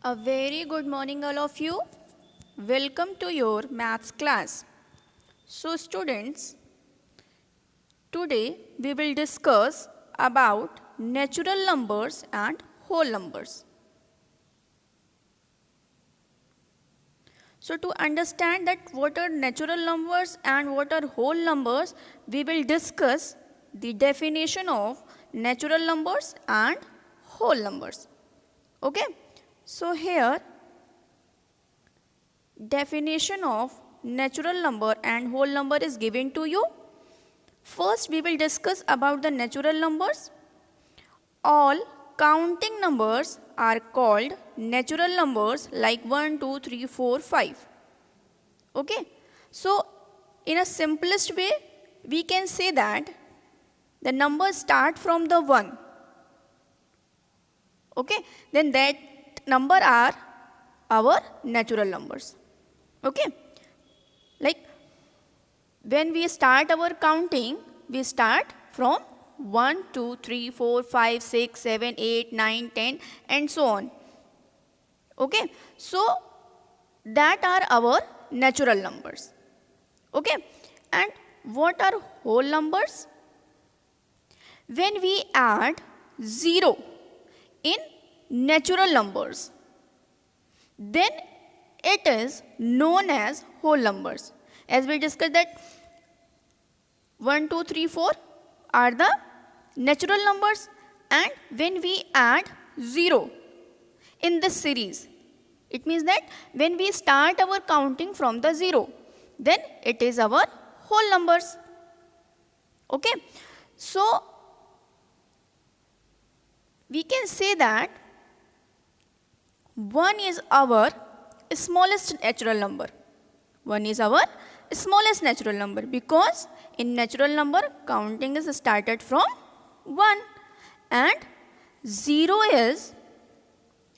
A very good morning all of you. Welcome to your maths class. So students, today we will discuss about natural numbers and whole numbers. So to understand that what are natural numbers and what are whole numbers, we will discuss the definition of natural numbers and whole numbers. Okay? So here definition of natural number and whole number is given to you. First we will discuss about the natural numbers. All counting numbers are called natural numbers like 1, 2, 3, 4, 5. Okay. So in a simplest way we can say that the numbers start from the 1. Okay. Then that number are our natural numbers. Okay. Like when we start our counting, we start from 1, 2, 3, 4, 5, 6, 7, 8, 9, 10 and so on. Okay. So that are our natural numbers. Okay. And what are whole numbers? When we add 0 in natural numbers, then it is known as whole numbers. As we discussed that 1, 2, 3, 4 are the natural numbers, and when we add 0 in this series, it means that when we start our counting from the 0, then it is our whole numbers. Okay. So we can say that 1 is our smallest natural number. 1 is our smallest natural number because in natural number counting is started from 1 and 0 is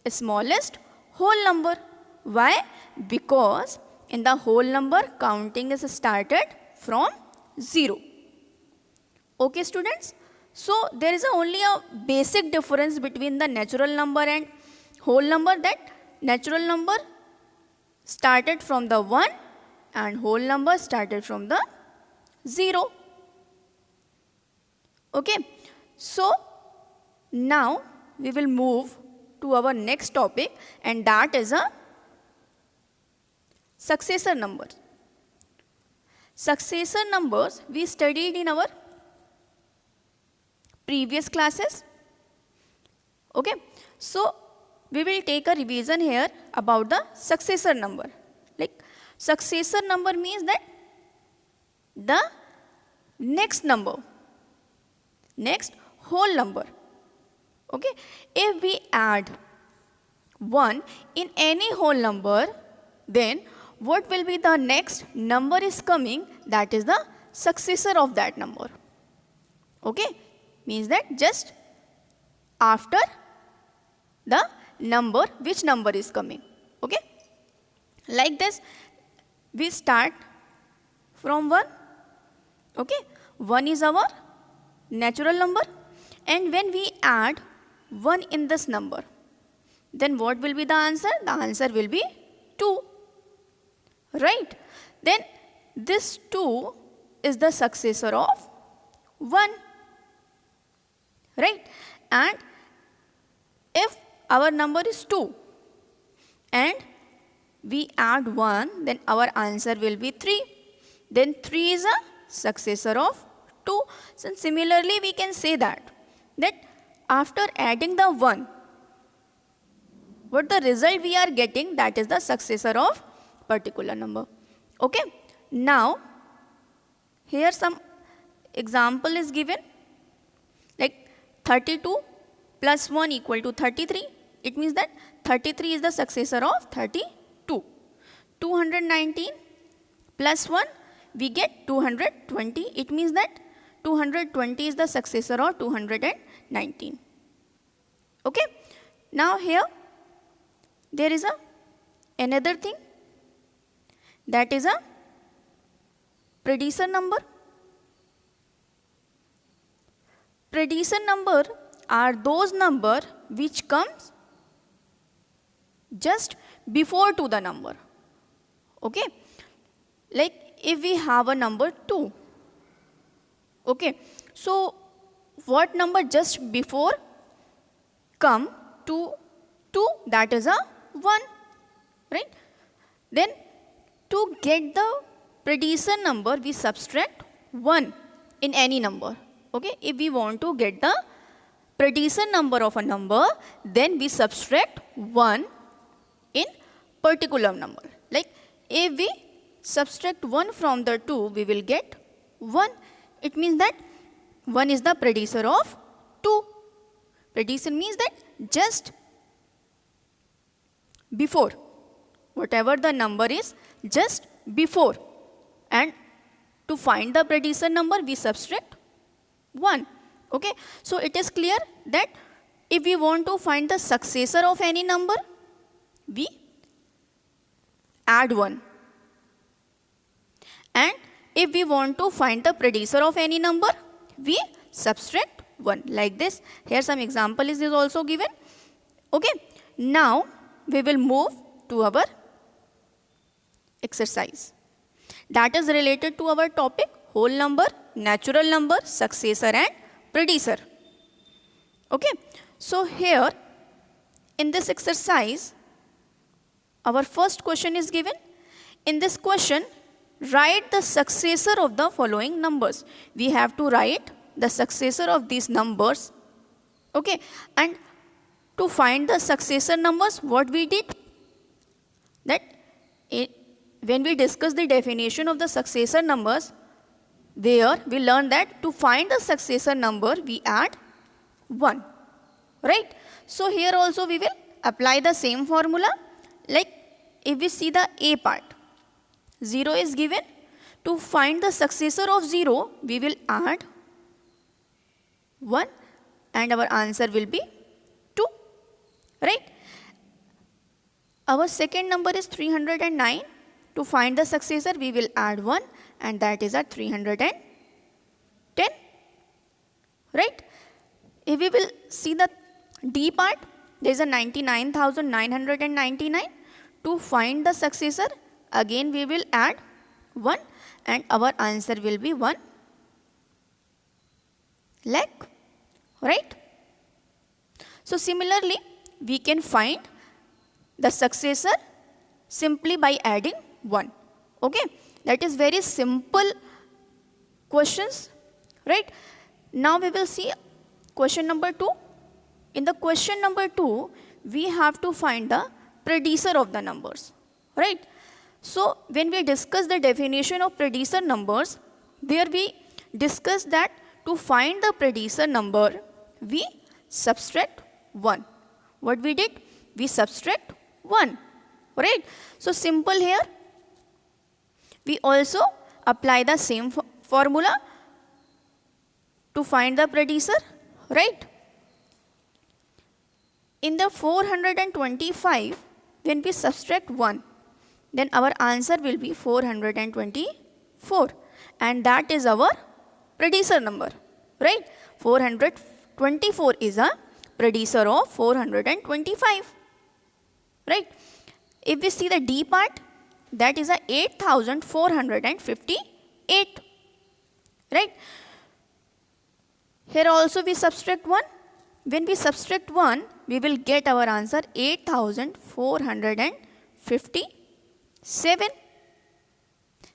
smallest whole number. Why? Because in the whole number counting is started from 0. Okay students? So there is only a basic difference between the natural number and whole number, that natural number started from the 1 and whole number started from the 0. Okay. So now we will move to our next topic, and that is a successor number. Successor numbers we studied in our previous classes. Okay. So we will take a revision here about the successor number. Like successor number means that the next number, next whole number. Okay. If we add 1 in any whole number, then what will be the next number is coming, that is the successor of that number. Okay. Means that just after the number, which number is coming. Okay. Like this we start from 1. Okay. 1 is our natural number, and when we add 1 in this number, then what will be the answer? The answer will be 2. Right. Then this 2 is the successor of 1. Right. And if our number is 2 and we add 1, then our answer will be 3. Then 3 is a successor of 2. So similarly we can say that after adding the 1, what the result we are getting, that is the successor of particular number. Okay. Now here some example is given, like 32 plus 1 equal to 33. It means that 33 is the successor of 32. 219 plus 1 we get 220. It means that 220 is the successor of 219. Okay. Now here there is another thing, that is a predecessor number. Predecessor number are those number which comes just before to the number. Okay, like if we have a number 2, okay, so what number just before come to 2? That is a 1, right? Then to get the predecessor number, we subtract 1 in any number. Okay, if we want to get the predecessor number of a number, then we subtract 1 in particular number. Like if we subtract 1 from the 2, we will get 1. It means that 1 is the predecessor of 2. Predecessor means that just before, whatever the number is, just before. And to find the predecessor number, we subtract 1. Okay, so it is clear that if we want to find the successor of any number, we add 1. And if we want to find the predecessor of any number, we subtract 1. Like this. Here some example is also given. Okay, now we will move to our exercise. That is related to our topic, whole number, natural number, successor and predecessor. Okay, so here in this exercise, our first question is given. In this question, write the successor of the following numbers. We have to write the successor of these numbers. Okay, and to find the successor numbers, what we did? That when we discuss the definition of the successor numbers, there we learned that to find the successor number, we add 1. Right? So here also we will apply the same formula. Like if we see the A part, 0 is given. To find the successor of 0, we will add 1 and our answer will be 2. Right? Our second number is 309. To find the successor, we will add 1 and that is at 310. Right? If we will see the D part, there is a 99,999. To find the successor, again we will add 1 and our answer will be 1 lakh. Right? So similarly, we can find the successor simply by adding 1. Okay, that is very simple questions. Right? Now we will see question number 2. In the question number 2, we have to find the predecessor of the numbers. Right? So when we discuss the definition of predecessor numbers, there we discuss that to find the predecessor number, we subtract 1. What we did? We subtract 1. Right? So simple here. We also apply the same formula to find the predecessor. Right? In the 425, when we subtract 1, then our answer will be 424 and that is our predecessor number. Right? 424 is a predecessor of 425. Right? If we see the D part, that is a 8,458. Right? Here also we subtract 1. When we subtract 1, we will get our answer 8,457.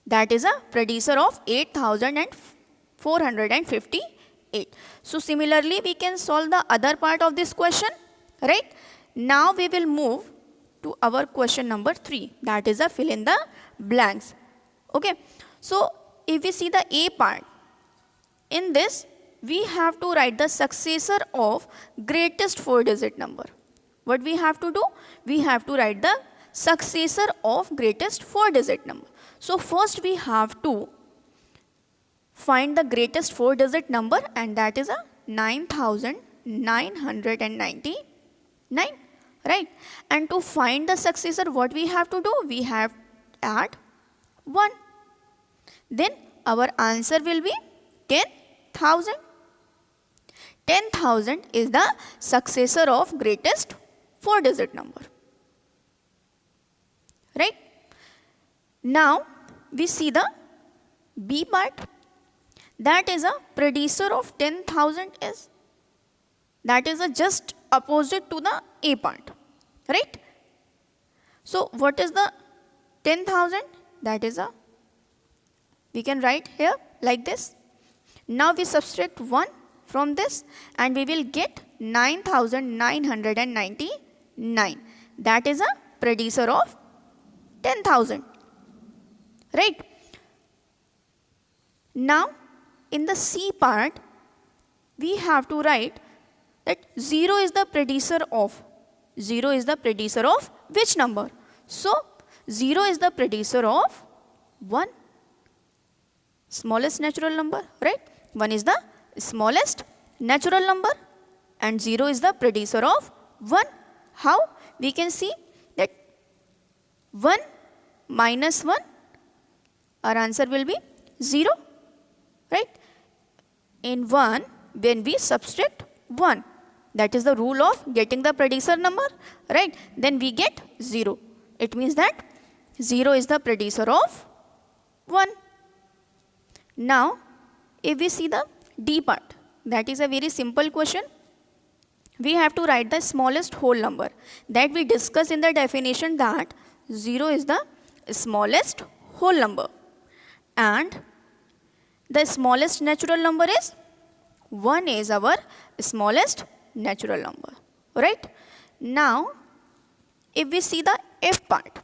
That is a predecessor of 8,458. So similarly, we can solve the other part of this question. Right? Now we will move to our question number 3. That is a fill in the blanks. Okay. So if we see the A part, in this we have to write the successor of greatest 4-digit number. What we have to do? We have to write the successor of greatest 4-digit number. So first we have to find the greatest 4-digit number and that is a 9,999. Right? And to find the successor, what we have to do? We have to add 1. Then our answer will be 10,000. 10,000 is the successor of greatest 4-digit number. right? Now we see the B part. That is a predecessor of 10,000 is, that is a just opposite to the A part, right? So what is the 10,000? That is a, we can write here like this. Now we subtract 1 from this and we will get 9,999. That is a predecessor of 10,000, right? Now in the C part, we have to write that 0 is the predecessor of, 0 is the predecessor of which number? So 0 is the predecessor of 1, smallest natural number, right? 1 is the smallest natural number and 0 is the predecessor of 1. How? We can see that 1 minus 1, our answer will be 0, right? In 1, when we subtract 1, that is the rule of getting the predecessor number, right? Then we get 0. It means that 0 is the predecessor of 1. Now, if we see the D part, that is a very simple question. We have to write the smallest whole number. That we discussed in the definition that 0 is the smallest whole number. And the smallest natural number is 1 is our smallest natural number, right? Now, if we see the F part,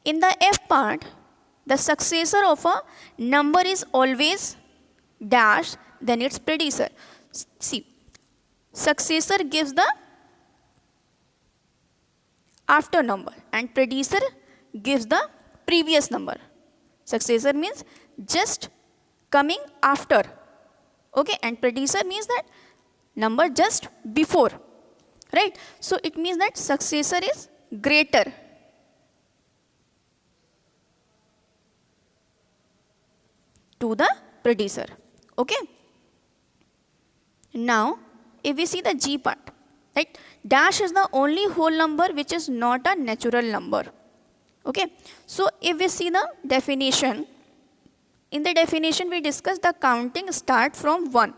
in the F part, the successor of a number is always dash, then its predecessor. See, successor gives the after number and predecessor gives the previous number. Successor means just coming after, okay, and predecessor means that number just before, right? So it means that successor is greater to the predecessor, okay? Now, if we see the G part, right, dash is the only whole number which is not a natural number, okay? So if we see the definition, in the definition we discussed the counting start from 1,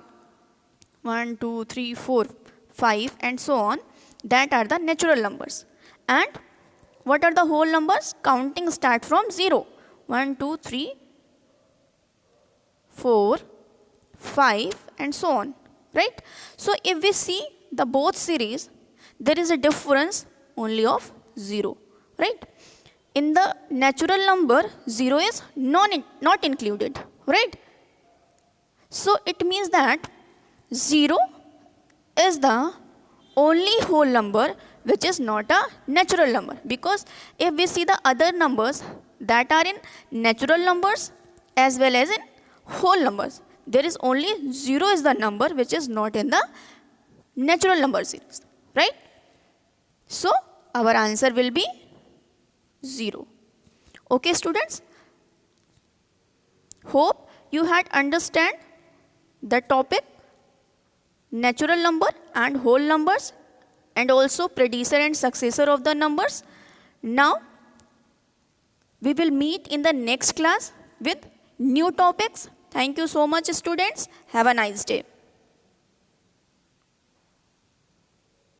1, 2, 3, 4, 5 and so on. That are the natural numbers. And what are the whole numbers? Counting start from 0, 1, 2, 3, 4, 5 and so on, right? So if we see the both series, there is a difference only of 0, right? In the natural number, 0 is not included, right? So it means that 0 is the only whole number which is not a natural number, because if we see the other numbers that are in natural numbers as well as in whole numbers, there is only 0 is the number which is not in the natural number series, right? So our answer will be 0. Okay, students? Hope you had understand the topic natural number and whole numbers and also predecessor and successor of the numbers. Now we will meet in the next class with new topics. Thank you so much, students. Have a nice day.